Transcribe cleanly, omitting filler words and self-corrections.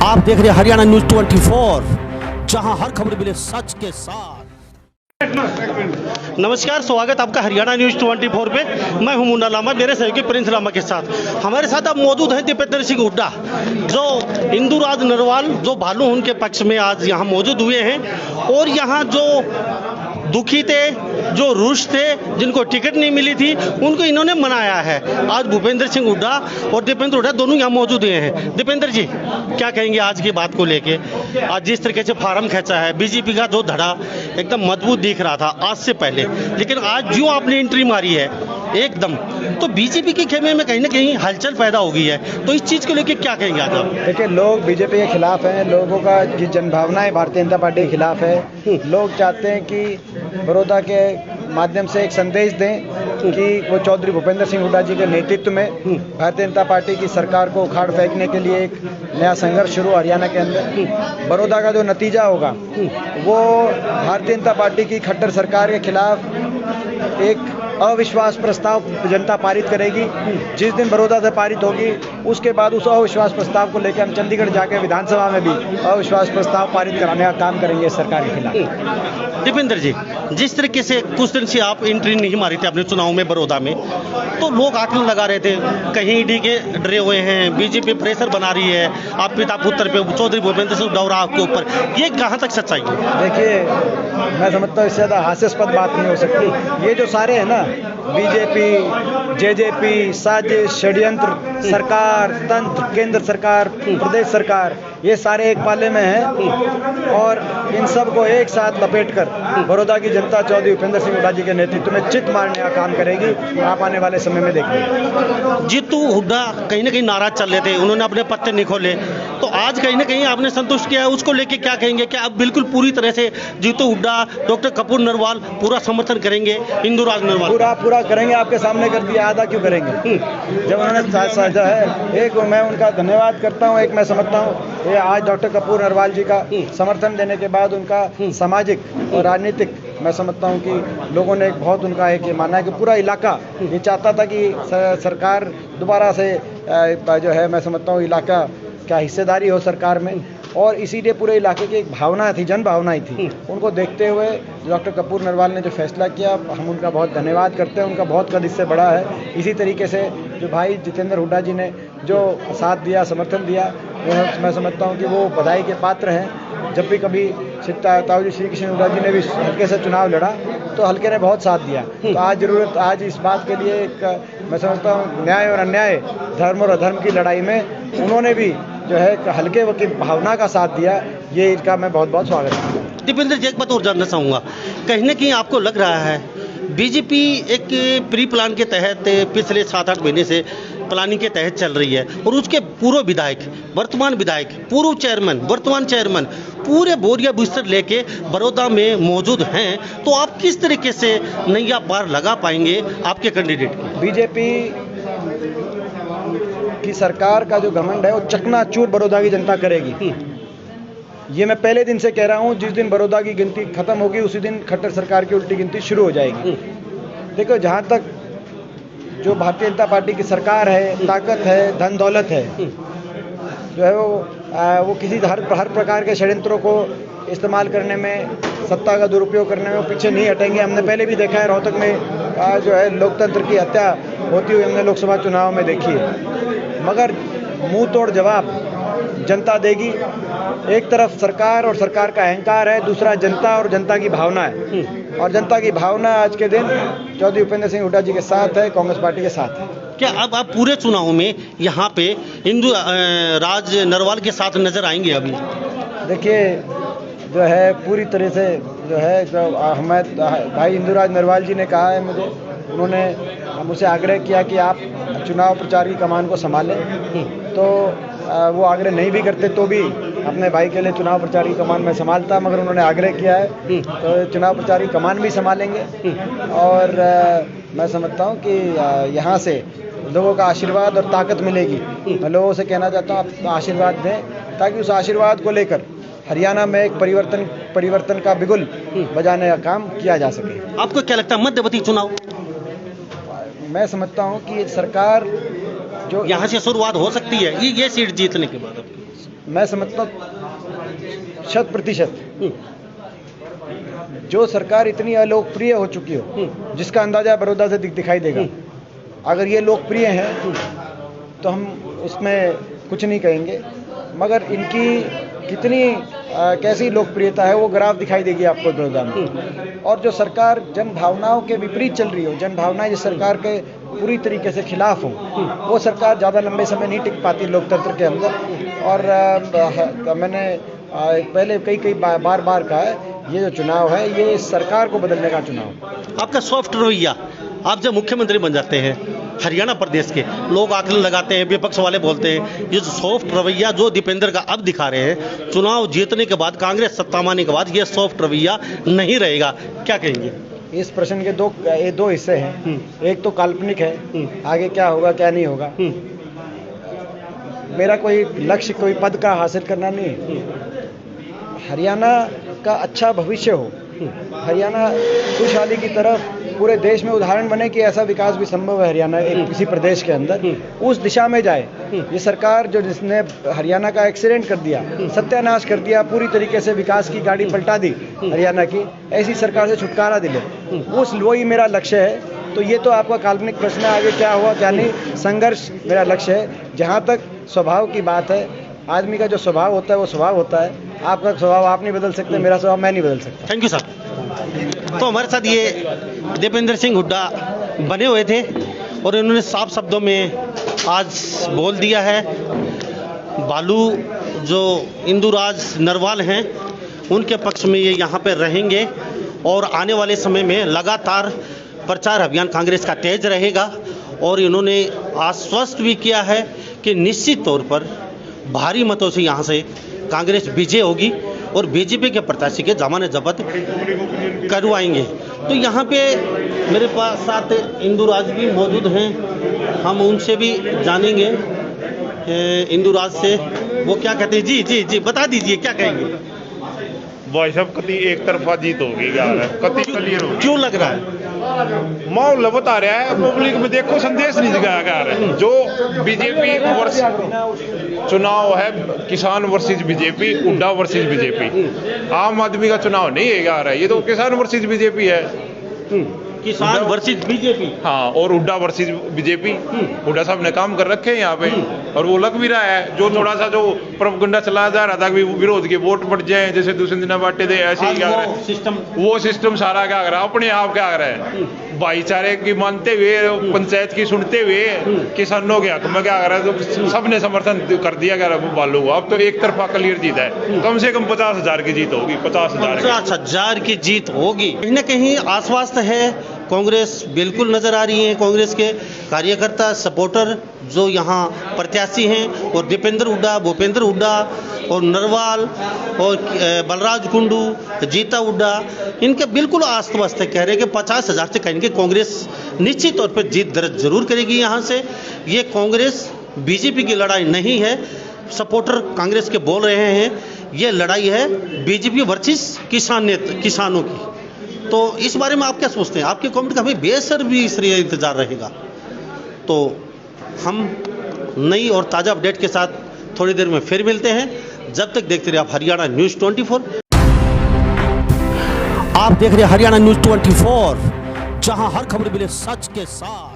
आप देख रहे हैं हरियाणा न्यूज 24, जहां हर खबर मिले सच के साथ। नमस्कार, स्वागत आपका हरियाणा न्यूज 24 पे। मैं हूं मुन्ना लामा, मेरे सहयोगी प्रिंस लामा के साथ। हमारे साथ अब मौजूद हैं दीपेंद्र सिंह हुड्डा, जो इंदुराज नरवाल जो भालू उनके पक्ष में आज यहाँ मौजूद हुए हैं। और यहाँ जो दुखी थे, जो रुष्ट थे, जिनको टिकट नहीं मिली थी, उनको इन्होंने मनाया है। आज भूपेंद्र सिंह हुड्डा और दीपेंद्र हुड्डा दोनों यहाँ मौजूद हुए हैं। दीपेंद्र जी, क्या कहेंगे आज की बात को लेके? आज जिस तरीके से फार्म खींचा है, बीजेपी का जो धड़ा एकदम मजबूत दिख रहा था आज से पहले, लेकिन आज जो आपने एंट्री मारी है एकदम, तो बीजेपी के खेमे में कहीं ना कहीं हलचल पैदा हो गई है। तो इस चीज़ को लेके क्या कहेंगे आज आप? देखिए, लोग बीजेपी के खिलाफ हैं। लोगों का जो जनभावना है भारतीय जनता पार्टी के खिलाफ है। लोग चाहते हैं कि बड़ौदा के माध्यम से एक संदेश दें कि वो चौधरी भूपेंद्र सिंह हुड्डा जी के नेतृत्व में भारतीय जनता पार्टी की सरकार को उखाड़ फेंकने के लिए एक नया संघर्ष शुरू हरियाणा के अंदर। बड़ौदा का जो नतीजा होगा वो भारतीय जनता पार्टी की खट्टर सरकार के खिलाफ एक अविश्वास प्रस्ताव जनता पारित करेगी। जिस दिन बड़ौदा से पारित होगी उसके बाद उस अविश्वास प्रस्ताव को लेकर हम चंडीगढ़ जाकर विधानसभा में भी अविश्वास प्रस्ताव पारित कराने का काम करेंगे सरकार के खिलाफ। दीपेंद्र जी, जिस तरीके से कुछ दिन से आप एंट्री नहीं मारी थी अपने चुनाव में बड़ौदा में, तो लोग आकलन लगा रहे थे कहीं ईडी के डरे हुए हैं, बीजेपी प्रेशर बना रही है आप पिता पुत्र पे, चौधरी भूपेंद्र सिंह हुड्डा आपके ऊपर। ये कहाँ तक सच्चाई है? देखिए, मैं समझता हूँ इससे ज़्यादा हास्यास्पद बात नहीं हो सकती। ये जो सारे हैं ना, बीजेपी, जेजेपी, साजिश, षड्यंत्र, सरकार, तंत्र, केंद्र सरकार, प्रदेश सरकार, ये सारे एक पाले में हैं। और इन सब को एक साथ लपेटकर बड़ौदा की जनता चौधरी भूपेंद्र सिंह हुड्डा जी के नेतृत्व में चित मारने का काम करेगी। आप आने वाले समय में देखेंगे। जीतू हुड्डा कहीं ना कहीं नाराज चल रहे थे, उन्होंने अपने पत्ते नहीं खोले, तो आज कहीं ना कहीं आपने संतुष्ट किया है। उसको लेके क्या कहेंगे? क्या अब बिल्कुल पूरी तरह से जीतू हुड्डा, डॉक्टर कपूर नरवाल पूरा समर्थन करेंगे? इंदुराज नरवाल पूरा करेंगे। आपके सामने कर दिया, आधा क्यों करेंगे? जब उन्होंने साझा है, एक मैं उनका धन्यवाद करता हूँ। एक मैं समझता हूँ ये आज डॉक्टर कपूर नरवाल जी का समर्थन देने के बाद उनका सामाजिक और राजनीतिक, मैं समझता हूँ कि लोगों ने एक बहुत उनका एक ये माना है कि पूरा इलाका ये चाहता था कि सरकार दोबारा से जो है, मैं समझता हूँ इलाका क्या हिस्सेदारी हो सरकार में। और इसीलिए पूरे इलाके की एक भावना थी, जन भावनाएं थी। उनको देखते हुए डॉक्टर कपूर नरवाल ने जो फैसला किया, हम उनका बहुत धन्यवाद करते हैं। उनका बहुत कद इससे बड़ा है। इसी तरीके से जो भाई जितेंद्र हुड्डा जी ने जो साथ दिया, समर्थन दिया, मैं समझता हूँ कि वो बधाई के पात्र हैं। जब भी कभी ताऊ श्री कृष्ण हुड्डा जी ने भी हल्के से चुनाव लड़ा तो हल्के ने बहुत साथ दिया। तो आज इस बात के लिए एक, मैं समझता हूँ न्याय और अन्याय, धर्म और अधर्म की लड़ाई में उन्होंने भी जो है हल्के की भावना का साथ दिया। ये इनका मैं बहुत बहुत स्वागत करता हूँ। दीपेंद्र जी, एक बात और जानना चाहूँगा, कहीं ना कहीं आपको लग रहा है बीजेपी एक प्री प्लान के तहत पिछले 7-8 महीने से प्लानिंग के तहत चल रही है, और उसके पूर्व विधायक, वर्तमान विधायक, पूर्व चेयरमैन, वर्तमान चेयरमैन पूरे बोरिया बिस्तर लेके बड़ौदा में मौजूद हैं, तो आप किस तरीके से नैया पार लगा पाएंगे आपके कैंडिडेट की? बीजेपी की सरकार का जो घमंड है वो चकनाचूर बड़ौदा की जनता करेगी। ये मैं पहले दिन से कह रहा हूँ। जिस दिन बड़ौदा की गिनती खत्म होगी उसी दिन खट्टर सरकार की उल्टी गिनती शुरू हो जाएगी। देखो, जहाँ तक जो भारतीय जनता पार्टी की सरकार है, ताकत है, धन दौलत है, जो है वो किसी हर प्रकार के षड्यंत्रों को इस्तेमाल करने में, सत्ता का दुरुपयोग करने में वो पीछे नहीं हटेंगे। हमने पहले भी देखा है, रोहतक में जो है लोकतंत्र की हत्या होती हुई हमने लोकसभा चुनाव में देखी है। मगर मुंह तोड़ जवाब जनता देगी। एक तरफ सरकार और सरकार का अहंकार है, दूसरा जनता और जनता की भावना है। और जनता की भावना आज के दिन चौधरी भूपेंद्र सिंह हुड्डा जी के साथ है, कांग्रेस पार्टी के साथ है। क्या अब आप पूरे चुनाव में यहाँ पे इंदुराज नरवाल के साथ नजर आएंगे? अभी देखिए, जो है पूरी तरह से जो है, जो हमें भाई इंदुराज नरवाल जी ने कहा है, उन्होंने मुझसे आग्रह किया कि आप चुनाव प्रचार की कमान को संभालें। तो वो आग्रह नहीं भी करते तो भी अपने भाई के लिए चुनाव प्रचार की कमान में संभालता, मगर उन्होंने आग्रह किया है तो चुनाव प्रचार की कमान भी संभालेंगे। और मैं समझता हूँ कि यहाँ से लोगों का आशीर्वाद और ताकत मिलेगी। मैं लोगों से कहना चाहता हूँ, आप आशीर्वाद दें ताकि उस आशीर्वाद को लेकर हरियाणा में एक परिवर्तन का बिगुल बजाने का काम किया जा सके। आपको क्या लगता है मध्यवर्ती चुनाव? मैं समझता हूँ कि सरकार जो यहाँ से शुरुआत हो सकती है ये सीट जीतने के बाद? मैं समझता हूँ 100% जो सरकार इतनी अलोकप्रिय हो चुकी हो, जिसका अंदाजा बड़ौदा से दिखाई देगा, अगर ये लोकप्रिय हैं तो हम उसमें कुछ नहीं कहेंगे, मगर इनकी कितनी कैसी लोकप्रियता है वो ग्राफ दिखाई देगी आपको बड़ौदा में। और जो सरकार जन भावनाओं के विपरीत चल रही हो, जन भावनाएं जिस सरकार के पूरी तरीके से खिलाफ हो, वो सरकार ज़्यादा लंबे समय नहीं टिक पाती लोकतंत्र के अंदर। और मैंने पहले कई बार कहा है, ये जो चुनाव है ये इस सरकार को बदलने का चुनाव। आपका सॉफ्ट रवैया, आप जब मुख्यमंत्री बन जाते हैं हरियाणा प्रदेश के, लोग आकलन लगाते हैं, विपक्ष वाले बोलते हैं ये जो सॉफ्ट रवैया जो दीपेंद्र का अब दिखा रहे हैं, चुनाव जीतने के बाद, कांग्रेस सत्ता में आने के बाद ये सॉफ्ट रवैया नहीं रहेगा, क्या कहेंगे? इस प्रश्न के दो हिस्से हैं। एक तो काल्पनिक है, आगे क्या होगा क्या नहीं होगा। मेरा कोई लक्ष्य कोई पद का हासिल करना नहीं है। हरियाणा का अच्छा भविष्य हो, हरियाणा खुशहाली की तरफ पूरे देश में उदाहरण बने कि ऐसा विकास भी संभव है हरियाणा एक किसी प्रदेश के अंदर, उस दिशा में जाए। ये सरकार जो जिसने हरियाणा का एक्सीडेंट कर दिया, सत्यानाश कर दिया, पूरी तरीके से विकास की गाड़ी पलटा दी हरियाणा की, ऐसी सरकार से छुटकारा दिले, वही मेरा लक्ष्य है। तो ये तो आपका काल्पनिक प्रश्न है, आगे क्या हुआ क्या नहीं, संघर्ष मेरा लक्ष्य है। जहाँ तक स्वभाव की बात है, आदमी का जो स्वभाव होता है वो स्वभाव होता है। आपका स्वभाव आप नहीं बदल सकते, मेरा स्वभाव मैं नहीं बदल सकता। Thank you sir. तो हमारे साथ ये दीपेंद्र सिंह हुड्डा बने हुए थे और इन्होंने साफ शब्दों में आज बोल दिया है, बालू जो इंदुराज नरवाल हैं उनके पक्ष में ये यहाँ पे रहेंगे और आने वाले समय में लगातार प्रचार अभियान कांग्रेस का तेज रहेगा। और इन्होंने आश्वस्त भी किया है कि निश्चित तौर पर भारी मतों से यहाँ से कांग्रेस विजय होगी और बीजेपी के प्रत्याशी के जमानत जब्त करवाएंगे। तो यहाँ पे मेरे पास साथ इंदुराज भी मौजूद हैं, हम उनसे भी जानेंगे इंदुराज से वो क्या कहते हैं। जी बता दीजिए क्या कहेंगे। भाई साहब कति एक तरफा जीत होगी, कति क्लियर होगी। क्यों लग रहा है? माहौल बता रहा है पब्लिक में, देखो संदेश नहीं जगाया जा रहा है। जो बीजेपी वर्ष चुनाव है, किसान versus BJP, Hooda versus BJP, आम आदमी का चुनाव नहीं है आ रहा है, ये तो किसान वर्सेस बीजेपी है। किसान वर्सेस बीजेपी, हाँ, और हुड्डा वर्सेस बीजेपी। हुड्डा साहब ने काम कर रखे हैं यहाँ पे और वो लग भी रहा है। जो थोड़ा सा जो प्रोपगंडा चलाया जा रहा था कि विरोध के वोट बढ़ जाए, जैसे दूसरे दिन बांटे दे, ऐसे ही क्या कर रहे हैं वो सिस्टम सारा क्या कर रहा है, अपने आप क्या कर रहा है, भाईचारे की मानते हुए, पंचायत की सुनते हुए, किसानों के हक में क्या कर रहा है, तो सबने समर्थन कर दिया क्या बालू को। अब तो एक तरफा क्लियर जीत है, कम से कम 50,000 की जीत होगी, 50,000 की जीत होगी। कहीं ना कहीं आश्वस्त है कांग्रेस बिल्कुल नजर आ रही है। कांग्रेस के कार्यकर्ता सपोर्टर जो यहाँ प्रत्याशी हैं और दीपेंद्र हुड्डा, भूपेंद्र हुड्डा और नरवाल और बलराज कुंडू, जीता हुड्डा, इनके बिल्कुल आश्वस्त है, कह रहे हैं कि 50,000 से कहेंगे कांग्रेस निश्चित तौर पर जीत दर्ज जरूर करेगी यहाँ से। ये कांग्रेस बीजेपी की लड़ाई नहीं है, सपोर्टर कांग्रेस के बोल रहे हैं, ये लड़ाई है बीजेपी वर्सेस किसानों की। तो इस बारे में आप क्या सोचते हैं? आपके कमेंट का हमें बेसर भी इसलिए इंतजार रहेगा। तो हम नई और ताज़ा अपडेट के साथ थोड़ी देर में फिर मिलते हैं। जब तक देखते रहिए आप हरियाणा न्यूज़ 24। आप देख रहे हैं हरियाणा न्यूज़ 24, जहां हर खबर मिले सच के साथ।